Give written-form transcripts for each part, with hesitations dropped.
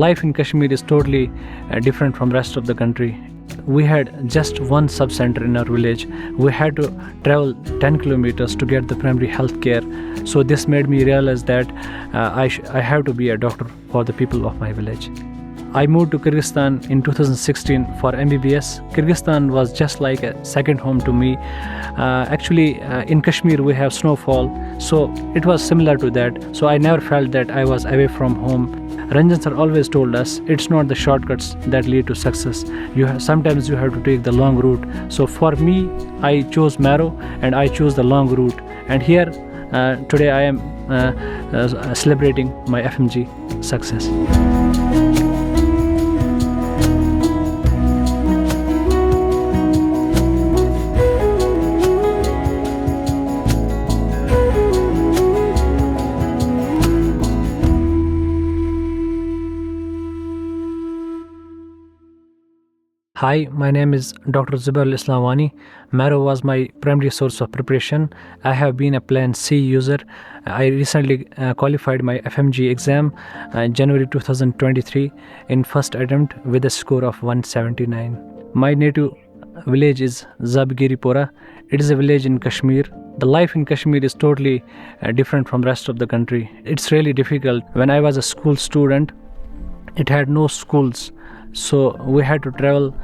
life in Kashmir is totally different from rest of the country. We had just one sub-center in our village. We had to travel 10 kilometers to get the primary health care. So this made me realize that I have to be a doctor for the people of my village. I moved to Kyrgyzstan in 2016 for MBBS. Kyrgyzstan was just like a second home to me. In Kashmir we have snowfall, so it was similar to that. So I never felt that I was away from home. Ranjan sir always told us it's not the shortcuts that lead to success. Sometimes you have to take the long route. So for me, I chose Marrow and I chose the long route. And here today I am celebrating my FMG success. Hi, my name is Dr. Zubair. Marrow was my primary source of preparation. I have been a Plan C user. I recently qualified my FMGE exam January 2023 in first attempt with a score of 179. My native village is Zubair. It is a village in Kashmir. The life in Kashmir is totally different from rest of the country. It's really difficult. When I was a school student, it had no schools. So we had to travel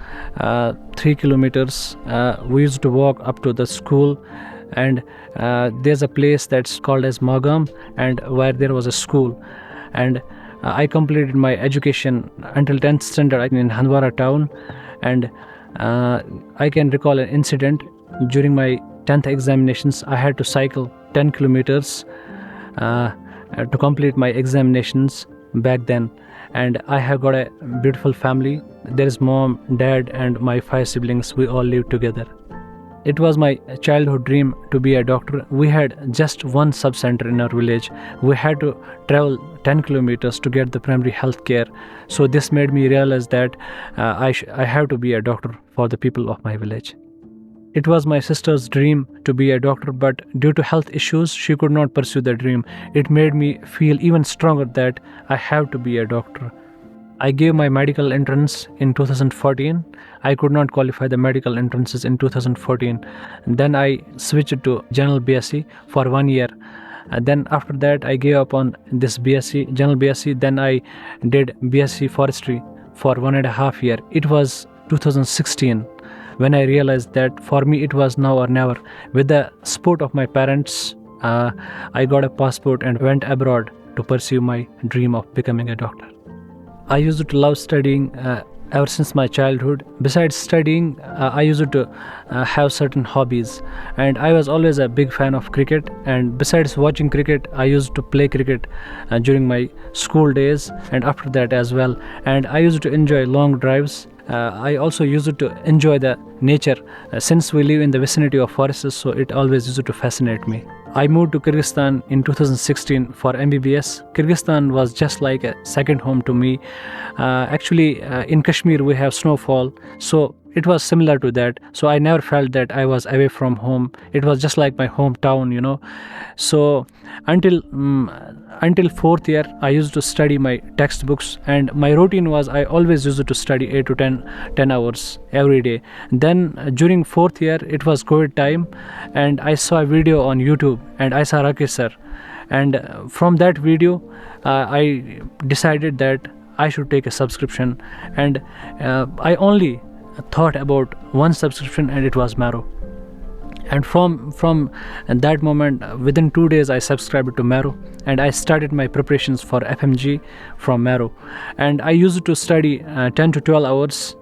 3 kilometers. We used to walk up to the school, and there's a place that's called as Marrow, and where there was a school. And I completed my education until 10th standard in Handwara town. And I can recall an incident during my 10th examinations. I had to cycle 10 kilometers to complete my examinations back then. And I have got a beautiful family. There is mom, dad, and my 5 siblings. We all live together. It was my childhood dream to be a doctor. We had just one sub-center in our village. We had to travel 10 kilometers to get the primary health care. So this made me realize that I have to be a doctor for the people of my village. It was my sister's dream to be a doctor, but due to health issues, she could not pursue the dream. It made me feel even stronger that I have to be a doctor. I gave my medical entrance in 2014. I could not qualify the medical entrances in 2014. Then I switched to general BSc for 1 year. Then after that, I gave up on this BSc, general BSc. Then I did BSc forestry for 1.5 years. It was 2016. When I realized that for me it was now or never. With the support of my parents, I got a passport and went abroad to pursue my dream of becoming a doctor. I used to love studying ever since my childhood. Besides studying, I used to have certain hobbies, and I was always a big fan of cricket. And besides watching cricket, I used to play cricket during my school days and after that as well. And I used to enjoy long drives. I also used to enjoy the nature since we live in the vicinity of forests, so it always used to fascinate me. I moved to Kyrgyzstan in 2016 for MBBS. Kyrgyzstan was just like a second home to me. In Kashmir we have snowfall, so it was similar to that. So I never felt that I was away from home. It was just like my hometown, So until 4th year, I used to study my textbooks, and my routine was I always used to study 8 to 10 hours every day. Then during 4th year, it was COVID time, and I saw a video on YouTube, and I saw Rakesh sir. And from that video, I decided that I should take a subscription. And I only thought about one subscription, and it was Marrow. And from that moment, within 2 days, I subscribed to Marrow, and I started my preparations for FMG from Marrow. And I used to study 10 to 12 hours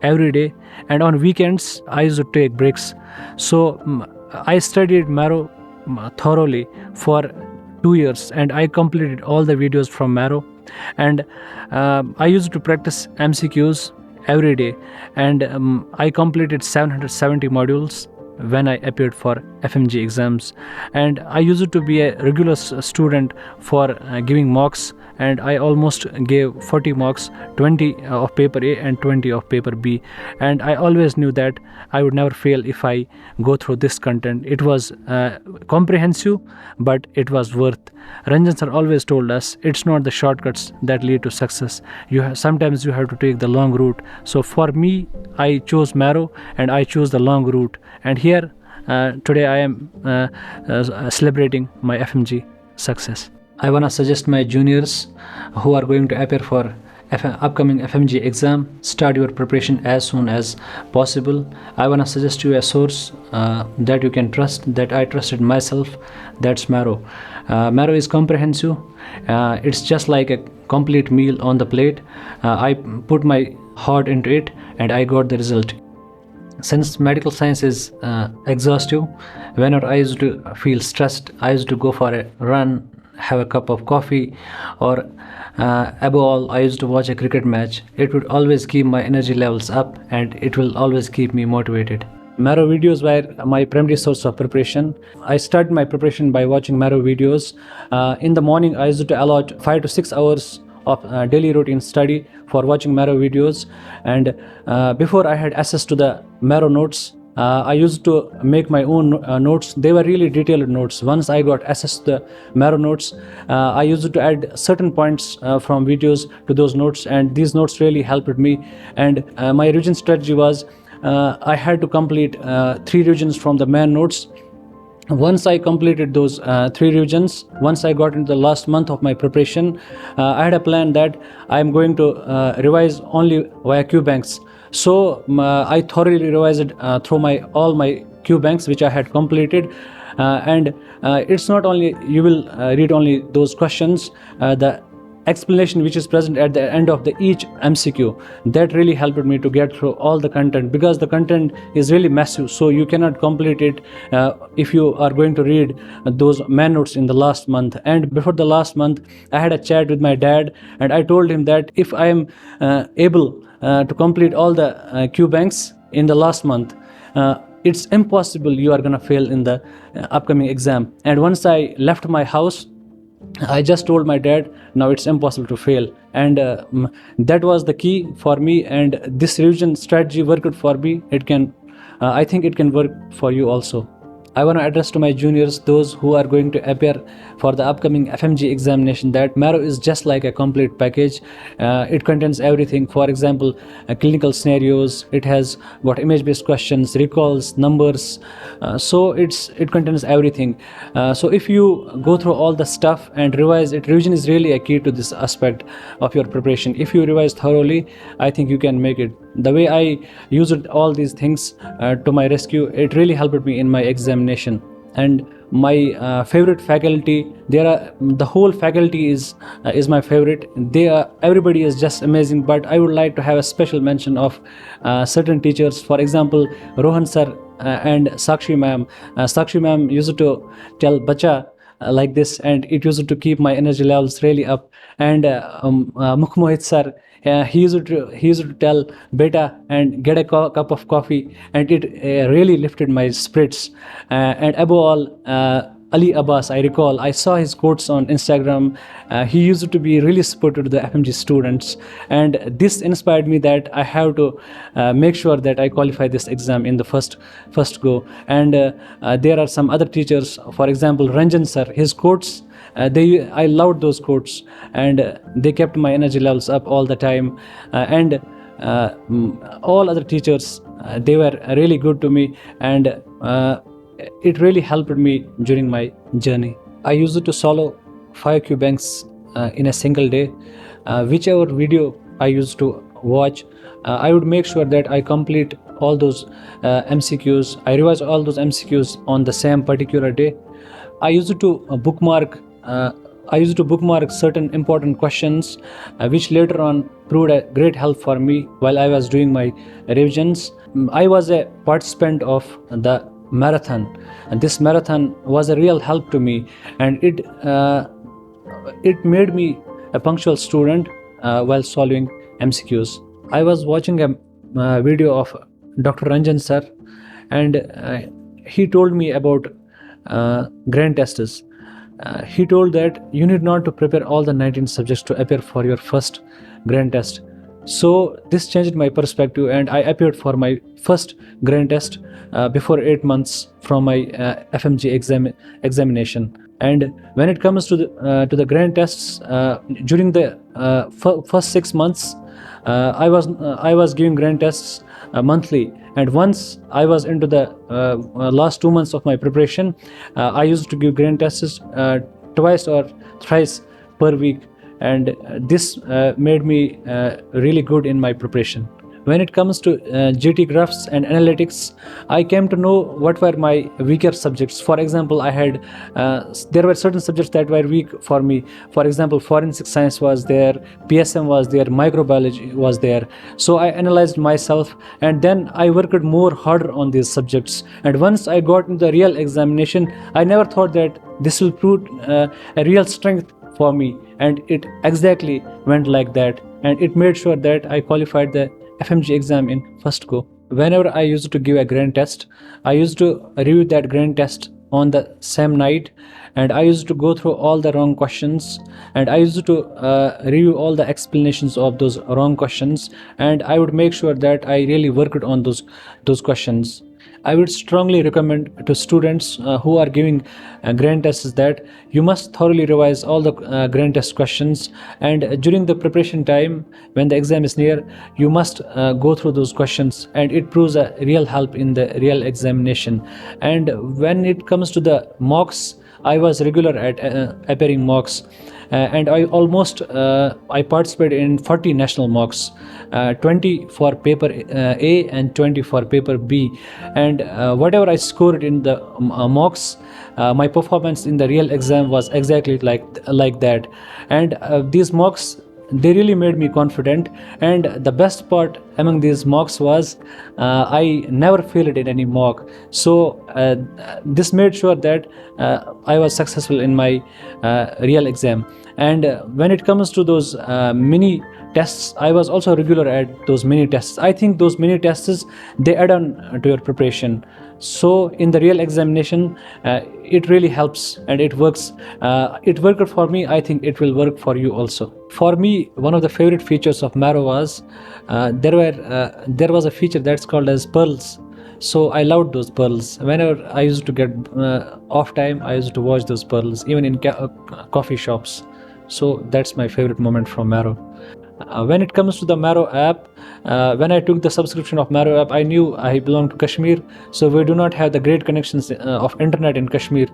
every day, and on weekends I used to take breaks. So I studied Marrow thoroughly for 2 years, and I completed all the videos from Marrow. And I used to practice MCQs every day, and I completed 770 modules when I appeared for FMG exams. And I used to be a regular student for giving mocks and I almost gave 40 marks, 20 of paper A and 20 of paper B, and I always knew that I would never fail if I go through this content. It was comprehensive, but it was worth. Ranjan sir always told us it's not the shortcuts that lead to success. Sometimes you have to take the long route. So for me, I chose Marrow and I chose the long route. And here today I am celebrating my FMG success. I want to suggest my juniors who are going to appear for upcoming FMG exam, start your preparation as soon as possible. I want to suggest you a source that you can trust, that I trusted myself. That's Marrow. Marrow is comprehensive. It's just like a complete meal on the plate. I put my heart into it and I got the result. Since medical science is exhaustive, whenever I used to feel stressed, I used to go for a run, have a cup of coffee, or above all, I used to watch a cricket match. It would always keep my energy levels up and it will always keep me motivated. Marrow videos were my primary source of preparation. I started my preparation by watching Marrow videos. In the morning, I used to allot 5 to 6 hours of daily routine study for watching Marrow videos, and before I had access to the Marrow notes, I used to make my own notes. They were really detailed notes. Once I got access to the Marrow notes, I used to add certain points from videos to those notes, and these notes really helped me. And my revision strategy was I had to complete 3 revisions from the main notes. Once I completed those 3 revisions, once I got into the last month of my preparation, I had a plan that I am going to revise only via Q banks. So I thoroughly revised through all my Q banks which I had completed, and it's not only you will read only those questions, the explanation which is present at the end of each MCQ, that really helped me to get through all the content, because the content is really massive, so you cannot complete it if you are going to read those main notes in the last month. And before the last month, I had a chat with my dad and I told him that if I am able to complete all the Q banks in the last month, it's impossible you are going to fail in the upcoming exam. And once I left my house, I just told my dad, now it's impossible to fail. And that was the key for me, and this revision strategy worked for me. I think it can work for you also. I want to address to my juniors, those who are going to appear for the upcoming FMG examination, that Marrow is just like a complete package. It contains everything. For example, clinical scenarios. It has got image-based questions, recalls, numbers. So it contains everything. So if you go through all the stuff and revise it, revision is really a key to this aspect of your preparation. If you revise thoroughly, I think you can make it. The way I used all these things to my rescue, it really helped me in my examination. And my favorite faculty, the whole faculty is my favorite. Everybody is just amazing, but I would like to have a special mention of certain teachers. For example, Rohan sir and Sakshi ma'am. Sakshi ma'am used to tell bacha like this, and it used to keep my energy levels really up. And Mukhmohit sir, he used to tell beta and get a cup of coffee, and it really lifted my spirits. And above all, Ali Abbas, I recall, I saw his quotes on Instagram. He used to be really supportive to the FMG students, and this inspired me that I have to make sure that I qualify this exam in the first go. And there are some other teachers, for example, Ranjan sir, his quotes, I loved those quotes, and they kept my energy levels up all the time. And all other teachers, they were really good to me, and it really helped me during my journey. I used to solve 5 Q banks in a single day. Whichever video I used to watch, I would make sure that I complete all those MCQs. I revise all those MCQs on the same particular day. I used to bookmark certain important questions, which later on proved a great help for me while I was doing my revisions. I was a participant of the marathon, and this marathon was a real help to me, and it made me a punctual student while solving MCQs. I was watching a video of Dr. Ranjan sir, and he told me about grand tests. he told that you need not to prepare all the 19 subjects to appear for your first grand test. So this changed my perspective, and I appeared for my first grand test before 8 months from my FMGE examination. And when it comes to the grand tests, during the first 6 months, I was giving grand tests monthly, and once I was into the last 2 months of my preparation, I used to give grand tests twice or thrice per week, and this made me really good in my preparation. When it comes to GT graphs and analytics, I came to know what were my weaker subjects. For example, there were certain subjects that were weak for me. For example, forensic science was there, PSM was there, microbiology was there. So I analyzed myself, and then I worked more harder on these subjects. And once I got into the real examination, I never thought that this will prove a real strength for me, and it exactly went like that. And it made sure that I qualified the FMG exam in first go. Whenever I used to give a grand test, I used to review that grand test on the same night, and I used to go through all the wrong questions, and I used to review all the explanations of those wrong questions, and I would make sure that I really worked on those questions. I would strongly recommend to students who are giving grand tests that you must thoroughly revise all the grand test questions, and during the preparation time, when the exam is near, you must go through those questions, and it proves a real help in the real examination. And when it comes to the mocks, I was regular at appearing mocks, and I participated in 40 national mocks, 20 for paper A and 20 for paper B, and whatever I scored in the mocks, my performance in the real exam was exactly like that. And these mocks, they really made me confident, and the best part among these mocks was I never failed in any mock. So this made sure that I was successful in my real exam. And when it comes to those mini tests, I was also regular at those mini tests. I think those mini tests, they add on to your preparation. So in the real examination, it really helps, and it works. It worked for me. I think it will work for you also. For me, one of the favorite features of Marrow was there was a feature that's called as pearls. So I loved those pearls. Whenever I used to get off time, I used to watch those pearls, even in coffee shops. So that's my favorite moment from Marrow. When it comes to the Marrow app, when I took the subscription of Marrow app, I knew I belong to Kashmir, so we do not have the great connections of internet in Kashmir.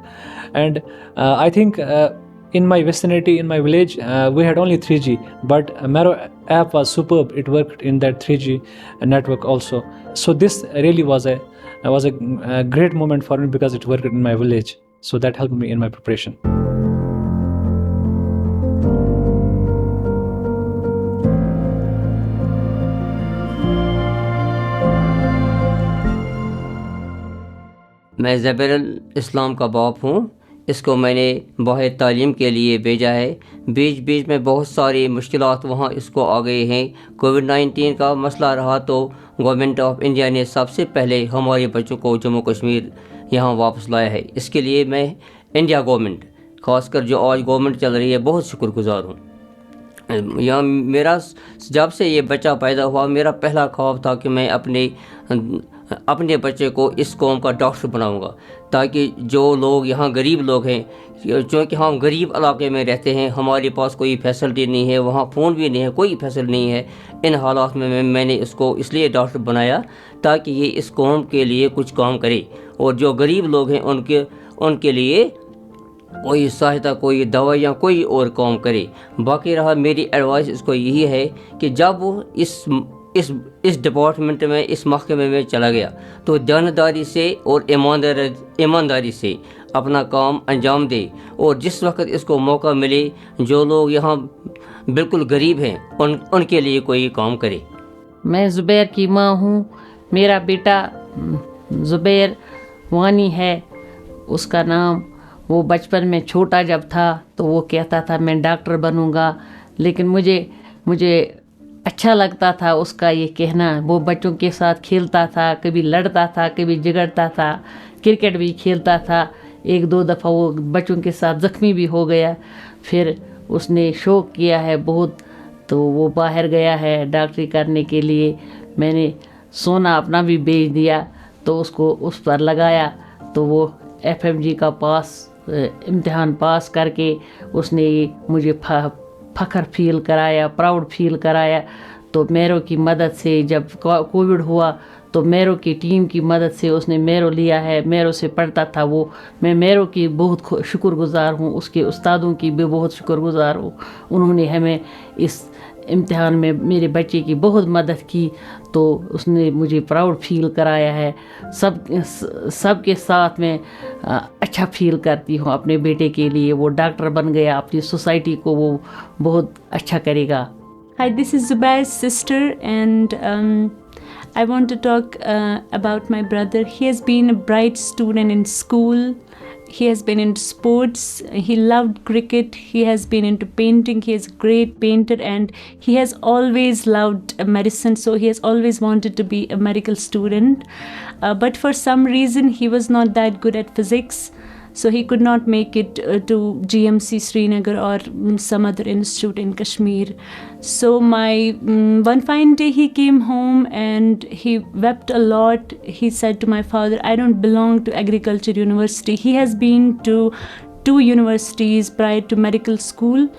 And I think in my vicinity, in my village, we had only 3G, but Marrow app was superb. It worked in that 3G network also. So this really was a great moment for me because it worked in my village. So that helped me in my preparation. मैं ज़ुबैर इस्लाम का बाप हूँ। इसको मैंने बाहर तालीम के लिए भेजा है। बीच बीच में बहुत सारी मुश्किलात वहाँ इसको आ गए हैं। कोविड-19 का मसला रहा तो गवर्नमेंट ऑफ इंडिया ने सबसे पहले हमारे बच्चों को जम्मू कश्मीर यहाँ वापस लाया है। इसके लिए मैं इंडिया गवर्नमेंट, ख़ासकर जो आज गवर्नमेंट चल रही है, बहुत शुक्रगुजार हूँ। यहाँ मेरा जब से ये बच्चा पैदा हुआ, मेरा पहला ख्वाब था कि मैं अपने बच्चे को इस कौम का डॉक्टर बनाऊंगा, ताकि जो लोग यहाँ गरीब लोग हैं, क्योंकि हम गरीब इलाके में रहते हैं, हमारे पास कोई फैसिलिटी नहीं है, वहाँ फ़ोन भी नहीं है, कोई फैसिलिटी नहीं है। इन हालात में मैंने इसको इसलिए डॉक्टर बनाया ताकि ये इस कौम के लिए कुछ काम करे, और जो गरीब लोग हैं उनके लिए कोई सहायता, कोई दवाइयाँ, कोई और काम करे। बाकी रहा मेरी एडवाइस इसको यही है कि जब वो इस डिपार्टमेंट में, इस महकमे में चला गया, तो जानदारी से और ईमानदारी से अपना काम अंजाम दे, और जिस वक्त इसको मौका मिले, जो लोग यहाँ बिल्कुल गरीब हैं उनके लिए कोई काम करे। मैं ज़ुबैर की माँ हूँ। मेरा बेटा ज़ुबैर वानी है उसका नाम। वो बचपन में छोटा जब था तो वो कहता था मैं डॉक्टर बनूँगा, लेकिन मुझे अच्छा लगता था उसका ये कहना। वो बच्चों के साथ खेलता था, कभी लड़ता था, कभी झगड़ता था, क्रिकेट भी खेलता था। एक दो दफ़ा वो बच्चों के साथ ज़ख्मी भी हो गया, फिर उसने शौक़ किया है बहुत, तो वो बाहर गया है डॉक्टरी करने के लिए। मैंने सोना अपना भी बेच दिया, तो उसको उस पर लगाया, तो वो FMG का इम्तिहान पास करके उसने मुझे फ़ख्र फील कराया, प्राउड फील कराया। तो मैरो की मदद से जब कोविड हुआ तो मैरो की टीम की मदद से उसने मैरो लिया है, मैरो से पढ़ता था वो। मैं मैरो की बहुत शुक्रगुज़ार हूँ, उसके उस्तादों की भी बहुत शुक्रगुज़ार हूँ। उन्होंने हमें इस इम्तिहान में मेरे बच्चे की बहुत मदद की, तो उसने मुझे प्राउड फील कराया है। सब के साथ में अच्छा फील करती हूँ अपने बेटे के लिए। वो डॉक्टर बन गया, अपनी सोसाइटी को वो बहुत अच्छा करेगा। Hi, this is Zubair's sister, and I want to talk about my brother. He has been a bright student in school. He has been into sports. He loved cricket. He has been into painting. He is a great painter, and he has always loved medicine. So he has always wanted to be a medical student. But for some reason, he was not that good at physics. So he could not make it to GMC Srinagar or some other institute in Kashmir. So one fine day he came home and he wept a lot. He said to my father, I don't belong to agriculture university. He has been to 2 universities prior to medical school.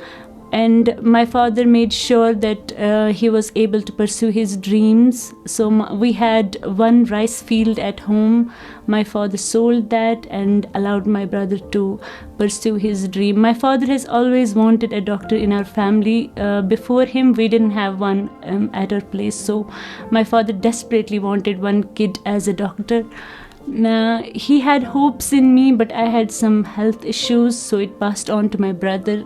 And my father made sure that he was able to pursue his dreams. So we had one rice field at home. My father sold that and allowed my brother to pursue his dream. My father has always wanted a doctor in our family. Before him, we didn't have one at our place. So my father desperately wanted one kid as a doctor. He had hopes in me, but I had some health issues, so it passed on to my brother.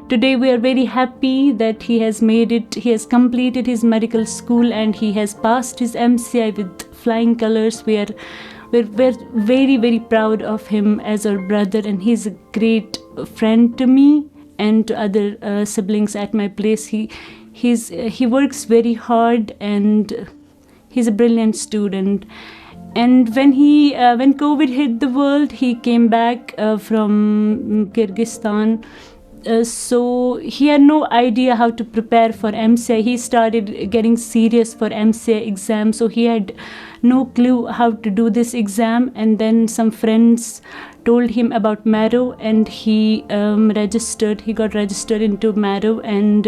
Today we are very happy that he has made it. He has completed his medical school and he has passed his MCI with flying colors. We're very, very proud of him as our brother, and he's a great friend to me and to other siblings at my place. He works very hard and he's a brilliant student. And when COVID hit the world, he came back from Kyrgyzstan. So he had no idea how to prepare for MCI. He started getting serious for MCI exam, so he had no clue how to do this exam. And then some friends told him about Marrow, and he got registered into Marrow, and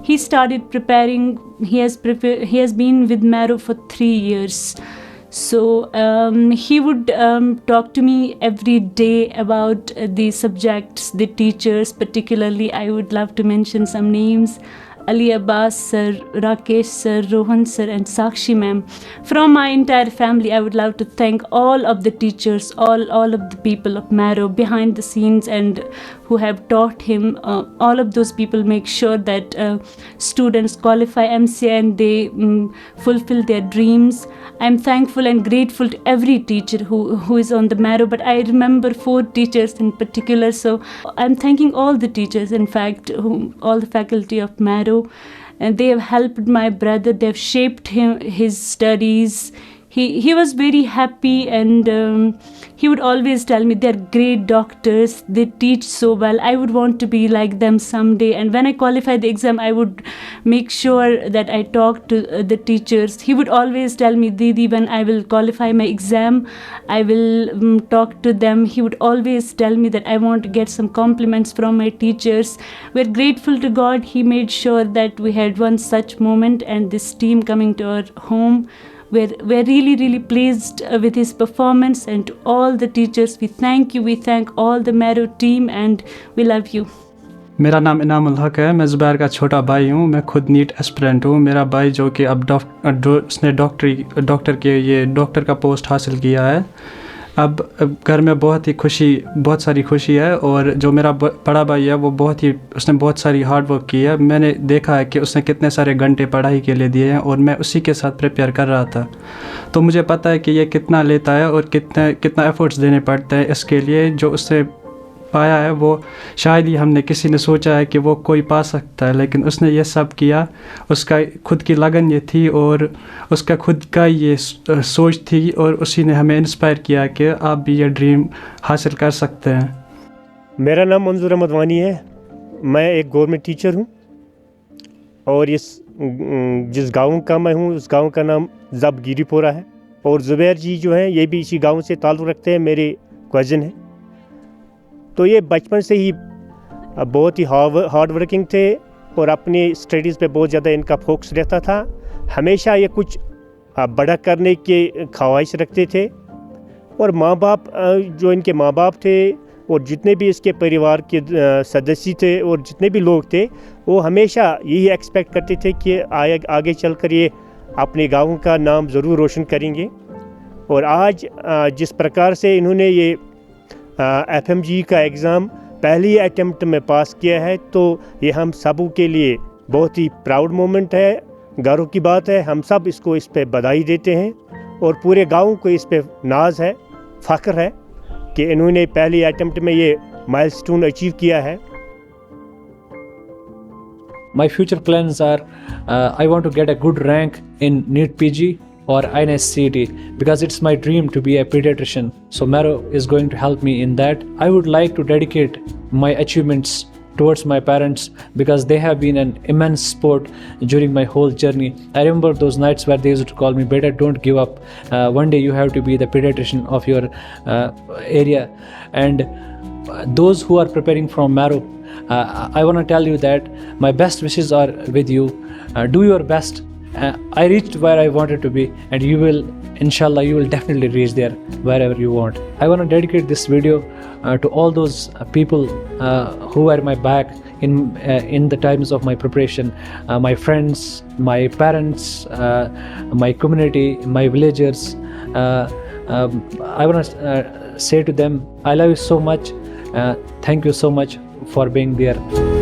he started preparing. He has been with Marrow for 3 years. So he would talk to me every day about the subjects, the teachers. Particularly, I would love to mention some names: Ali Abbas sir, Rakesh sir, Rohan sir, and Sakshi ma'am. From my entire family, I would love to thank all of the teachers, all of the people of Marrow behind the scenes and who have taught him. All of those people make sure that students qualify MCI and they fulfill their dreams. I'm thankful and grateful to every teacher who is on the Marrow, but I remember 4 teachers in particular. So I'm thanking all the teachers, in fact, all the faculty of Marrow, and they have helped my brother. They have shaped his studies. He was very happy, and he would always tell me, they're great doctors, they teach so well, I would want to be like them someday. And when I qualified the exam, I would make sure that I talk to the teachers. He would always tell me, Didi, when I will qualify my exam, I will talk to them. He would always tell me that I want to get some compliments from my teachers. We're grateful to God. He made sure that we had one such moment, and this team coming to our home. We're really, really pleased with his performance, and to all the teachers, we thank you. We thank all the Marrow team, and we love you. मेरा नाम इनामुल हक है। मैं ज़ुबैर का छोटा भाई हूँ। मैं खुद नीट एस्पिरेंट हूँ। मेरा भाई जो कि अब उसने डॉक्टर का पोस्ट हासिल किया है। अब घर में बहुत सारी खुशी है। और जो मेरा बड़ा भाई है वो उसने बहुत सारी हार्ड वर्क की है। मैंने देखा है कि उसने कितने सारे घंटे पढ़ाई के लिए दिए हैं, और मैं उसी के साथ प्रिपेयर कर रहा था। तो मुझे पता है कि ये कितना लेता है और कितना एफर्ट्स देने पड़ते हैं इसके लिए। जो उससे पाया है वो शायद ही हमने किसी ने सोचा है कि वो कोई पा सकता है, लेकिन उसने ये सब किया. उसका खुद की लगन ये थी और उसका खुद का ये सोच थी और उसी ने हमें इंस्पायर किया कि आप भी ये ड्रीम हासिल कर सकते हैं. मेरा नाम मंजूर अहमद वानी है. मैं एक गवर्नमेंट टीचर हूँ और जिस गांव का मैं हूँ उस गांव का नाम जब गिरीपोरा है. और ज़ुबैर जी जो हैं ये भी इसी गांव से ताल्लुक़ रखते हैं, मेरे कज़न हैं. तो ये बचपन से ही बहुत ही हार्ड वर्किंग थे और अपनी स्टडीज़ पे बहुत ज़्यादा इनका फोकस रहता था. हमेशा ये कुछ बड़ा करने की ख्वाहिश रखते थे. और माँ बाप जो इनके माँ बाप थे और जितने भी इसके परिवार के सदस्य थे और जितने भी लोग थे वो हमेशा यही एक्सपेक्ट करते थे कि आगे चलकर ये अपने गाँव का नाम ज़रूर रोशन करेंगे. और आज जिस प्रकार से इन्होंने ये FMGE का एग्ज़ाम पहली अटेम्प्ट में पास किया है तो ये हम सबों के लिए बहुत ही प्राउड मोमेंट है, गर्व की बात है. हम सब इसको इस पे बधाई देते हैं और पूरे गांव को इस पे नाज है, फ़ख्र है कि इन्होंने पहली अटेम्प्ट में ये माइलस्टोन अचीव किया है. My future plans are I want to get a good rank in NEET PG or INSCET because it's my dream to be a pediatrician. So Marrow is going to help me in that. I would like to dedicate my achievements towards my parents because they have been an immense support during my whole journey. I remember those nights where they used to call me, "Beta, don't give up. One day you have to be the pediatrician of your area." And those who are preparing from Marrow, I want to tell you that my best wishes are with you. Do your best. I reached where I wanted to be, and you will, inshallah, you will definitely reach there wherever you want. I want to dedicate this video to all those people who were my back in the times of my preparation, my friends, my parents, my community, my villagers. I want to say to them, I love you so much. Thank you so much for being there.